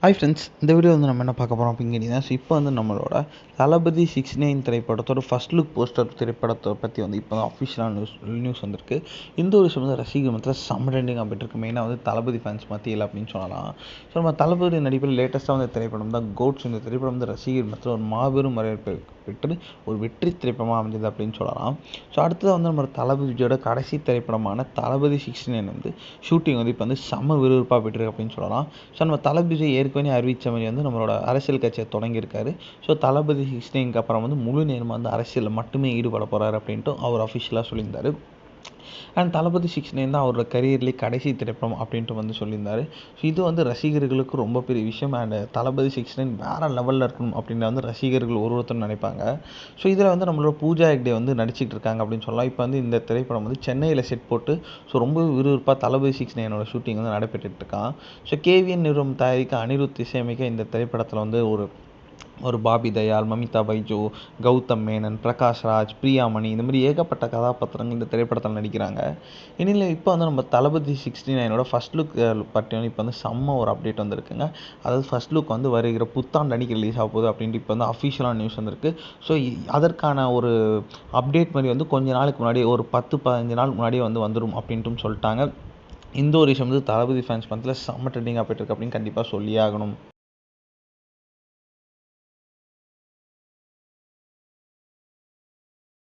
Hi friends, இந்த video வந்து நம்ம என்ன பார்க்க போகிறோம் அப்படிங்கிறீங்கன்னா, இப்போ வந்து நம்மளோட தளபதி 69 திரைப்படத்தோட ஃபர்ஸ்ட் லுக் போஸ்டர் திரைப்படத்தை பற்றி வந்து இப்போ அஃபிஷியலான நியூஸ் வந்திருக்கு. இந்த ஒரு விஷயம் வந்து ரசிகர் மத்தியில் செம்ம ட்ரெண்டிங் அப்படின்ட்டு இருக்கு. மெயினாக வந்து தளபதி ஃபேன்ஸ் மத்தியில் அப்படின்னு சொல்லலாம். ஸோ நம்ம தளபதி நடிப்பில் லேட்டஸ்ட்டாக வந்த திரைப்படம் தான் கோட்ஸ். இந்த திரைப்படம் வந்து ரசிகர் மத்தியில் ஒரு மாபெரும் வரவேற்பு பெற்று ஒரு வெற்றி திரைப்படமாக அமைஞ்சது அப்படின்னு சொல்லலாம். ஸோ அடுத்தது வந்து நம்ம தளபதி விஜயோட கடைசி திரைப்படமான தளபதி 69 வந்து ஷூட்டிங் வந்து இப்போ வந்து செம்ம விறுவிறுப்பாக போயிட்டுருக்கு அப்படின்னு சொல்லலாம். ஸோ நம்ம தளபதி விஜய் ஏற்கனவே அறிவித்த மாதிரி வந்து நம்மளோட அரசியல் கட்சியை தொடங்கியிருக்காரு. ஸோ தளபதி 69க்கு அப்புறம் வந்து முழு நேரமாக வந்து அரசியலில் மட்டுமே ஈடுபட போகிறாரு அப்படின்ட்டு அவர் அஃபிஷியலாக சொல்லியிருந்தார். அண்ட் தளபதி 69 தான் அவரோட கரியர்லேயே கடைசி திரைப்படம் அப்படின்ட்டு வந்து சொல்லியிருந்தார். ஸோ இது வந்து ரசிகர்களுக்கு ரொம்ப பெரிய விஷயம். அண்ட் தளபதி 69 வேறு லெவலில் இருக்கணும் அப்படின்னு வந்து ரசிகர்கள் ஒருத்தரும் நினைப்பாங்க. ஸோ இதில் வந்து நம்மளோட பூஜா ஹெக்டே வந்து நடிச்சிட்டு இருக்காங்க அப்படின்னு சொல்லலாம். இப்போ வந்து இந்த திரைப்படம் வந்து சென்னையில் செட் போட்டு ஸோ ரொம்ப விறுவிறுப்பாக தளபதி 69 ஷூட்டிங் வந்து நடைபெற்றுட்டு இருக்கான். ஸோ கேவிஎன் நிறுவனம் தயாரிக்க அனிருத் இசையமைக்க இந்த திரைப்படத்தில் வந்து ஒரு பாபி தயாள், மமிதா பைஜு, கௌதம் மேனன், பிரகாஷ் ராஜ், பிரியாமணி இந்த மாதிரி ஏகப்பட்ட கதாபாத்திரங்கள் இந்த திரைப்படத்தில் நடிக்கிறாங்க. இனியில் இப்போ வந்து நம்ம தளபதி 69 ஃபர்ஸ்ட் லுக் பற்றி வந்து இப்போ வந்து செம்ம ஒரு அப்டேட் வந்திருக்குங்க. அதாவது ஃபர்ஸ்ட் லுக் வந்து வருகிற புத்தாண்டு அன்னைக்கு ரிலீஸ் ஆக போகுது அப்படின்ட்டு இப்போ வந்து அஃபிஷியலான நியூஸ் வந்திருக்கு. ஸோ அதற்கான ஒரு அப்டேட் மாதிரி வந்து கொஞ்ச நாளுக்கு முன்னாடி ஒரு 10-15 நாள் முன்னாடியே வந்து வந்துடும் அப்படின்ட்டும் சொல்லிட்டாங்க. இந்த ஒரு விஷயம் வந்து தளபதி ஃபேன்ஸ் மத்தியில் செம்ம ட்ரெண்டிங்காக போயிட்டு இருக்கு அப்படின்னு கண்டிப்பாக சொல்லியே ஆகணும்.